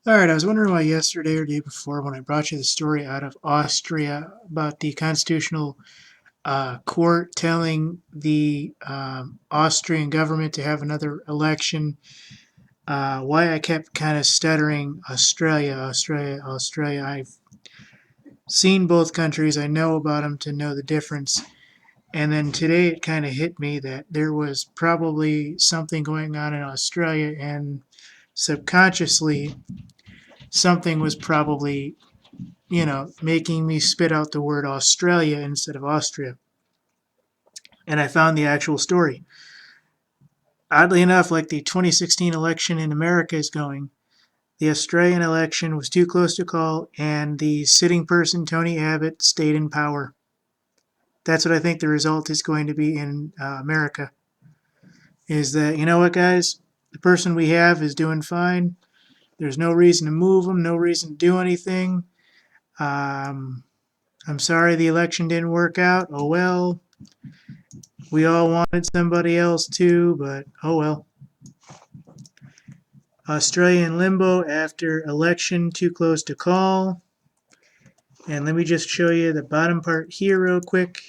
All right, I was wondering why yesterday or day before when I brought you the story out of Austria about the constitutional court telling the Austrian government to have another election, why I kept kind of stuttering Australia, Australia, Australia. I've seen both countries, I know about them to know the difference. And then today it kind of hit me that there was probably something going on in Australia, and subconsciously, something was probably making me spit out the word Australia instead of Austria. And I found the actual story. Oddly enough, like the 2016 election in America is going, the Australian election was too close to call, and the sitting person, Tony Abbott, stayed in power. That's what I think the result is going to be in America. Is that, you know what, guys? The person we have is doing fine. There's no reason to move them, no reason to do anything. Um, I'm sorry the election didn't work out. Oh well. We all wanted somebody else too, but oh well. Australia in limbo after election too close to call. And let me just show you the bottom part here real quick.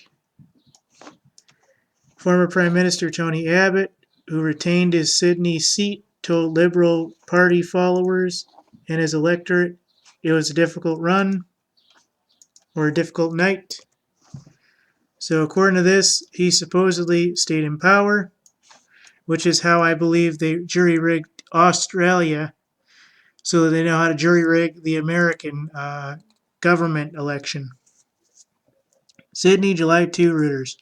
Former Prime Minister Tony Abbott, who retained his Sydney seat, told Liberal Party followers and his electorate it was a difficult run or a difficult night. So according to this, he supposedly stayed in power, which is how I believe they jury-rigged Australia so that they know how to jury-rig the American government election. Sydney, July 2, Reuters.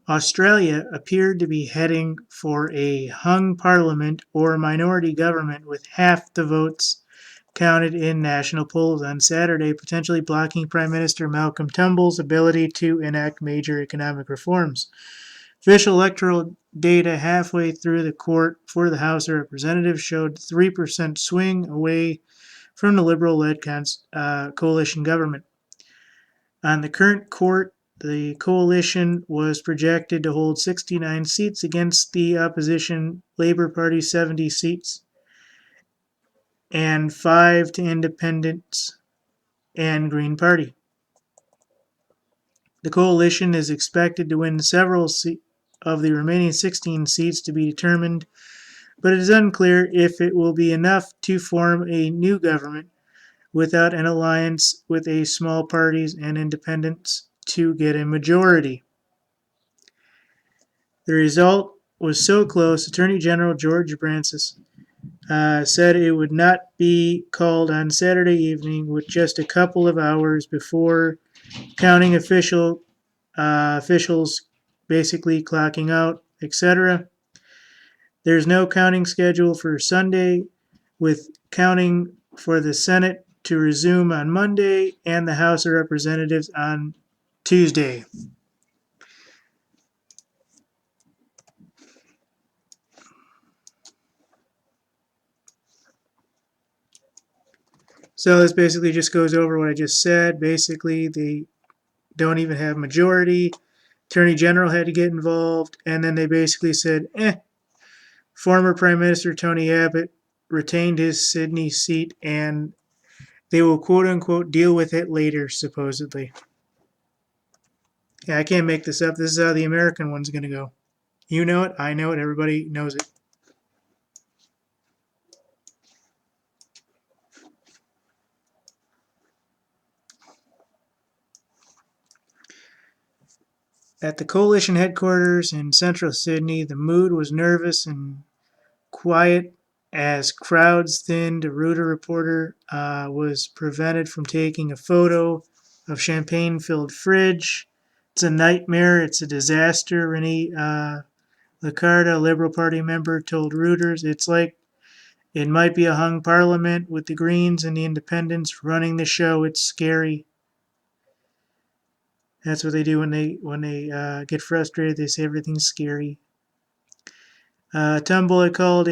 Australia appeared to be heading for a hung parliament or minority government with half the votes counted in national polls on Saturday, potentially blocking Prime Minister Malcolm Turnbull's ability to enact major economic reforms. Official electoral data halfway through the court for the House of Representatives showed 3% swing away from the Liberal-led coalition government. On the current court, the coalition was projected to hold 69 seats against the opposition Labour Party's 70 seats and 5 to Independents and Green Party. The coalition is expected to win several of the remaining 16 seats to be determined, but it is unclear if it will be enough to form a new government without an alliance with a small parties and independents to get a majority. The result was so close, Attorney General George Francis said it would not be called on Saturday evening with just a couple of hours before counting officials basically clocking out, etc. There's no counting schedule for Sunday, with counting for the Senate to resume on Monday and the House of Representatives on Tuesday. So this basically just goes over what I just said. Basically, they don't even have majority. Attorney General had to get involved, and then they basically said, former Prime Minister Tony Abbott retained his Sydney seat, and they will quote-unquote deal with it later, supposedly. Yeah, I can't make this up. This is how the American one's going to go. You know it, I know it, everybody knows it. At the coalition headquarters in central Sydney, the mood was nervous and quiet as crowds thinned. A Reuters reporter was prevented from taking a photo of champagne-filled fridge. It's a nightmare. It's a disaster. Renee Lacarda, a Liberal Party member, told Reuters it's like it might be a hung parliament with the Greens and the Independents running the show. It's scary. That's what they do when they get frustrated. They say everything's scary. Turnbull called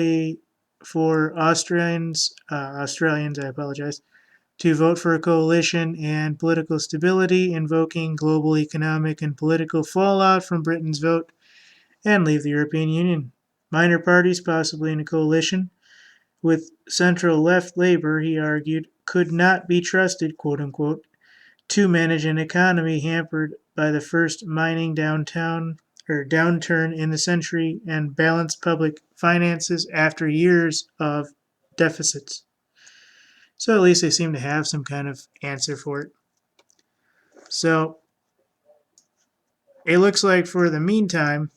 for Australians, I apologize, to vote for a coalition and political stability, invoking global economic and political fallout from Britain's vote and leave the European Union. Minor parties, possibly in a coalition, with central left labor, he argued, could not be trusted, quote unquote, to manage an economy hampered by the first mining downturn in the century and balance public finances after years of deficits. So at least they seem to have some kind of answer for it. So it looks like for the meantime,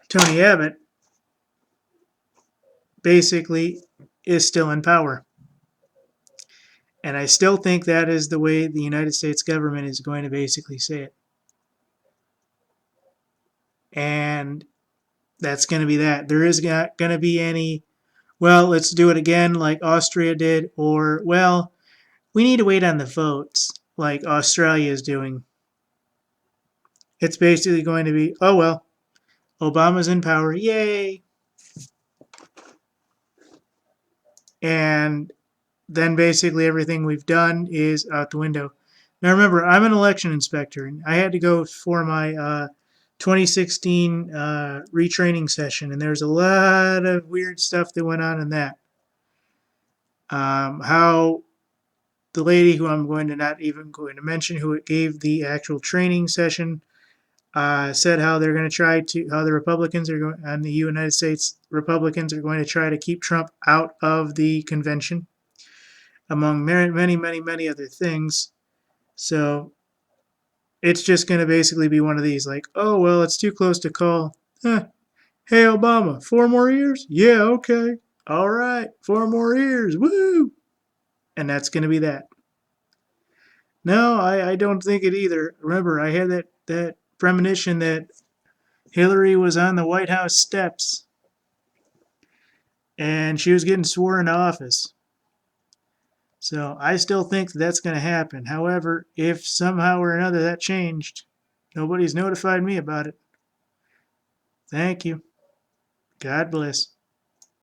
Tony Abbott basically is still in power. And I still think that is the way the United States government is going to basically say it. And that's going to be that. There is not going to be any, well, let's do it again like Austria did, or, well, we need to wait on the votes like Australia is doing. It's basically going to be, oh, well, Obama's in power, yay. And then basically everything we've done is out the window. Now remember, I'm an election inspector, and I had to go for my 2016 retraining session, and there's a lot of weird stuff that went on in that. How the lady who I'm going to not even going to mention who gave the actual training session said how they're going to try to, how the Republicans are going, and the United States Republicans are going to try to keep Trump out of the convention, among many other things. So it's just going to basically be one of these like, oh, well, it's too close to call. Hey, Obama, 4 more years? Yeah, okay. All right, 4 more years. Woo! And that's going to be that. No, I don't think it either. Remember, I had that premonition that Hillary was on the White House steps and she was getting sworn into office. So I still think that's going to happen. However, if somehow or another that changed, nobody's notified me about it. Thank you. God bless.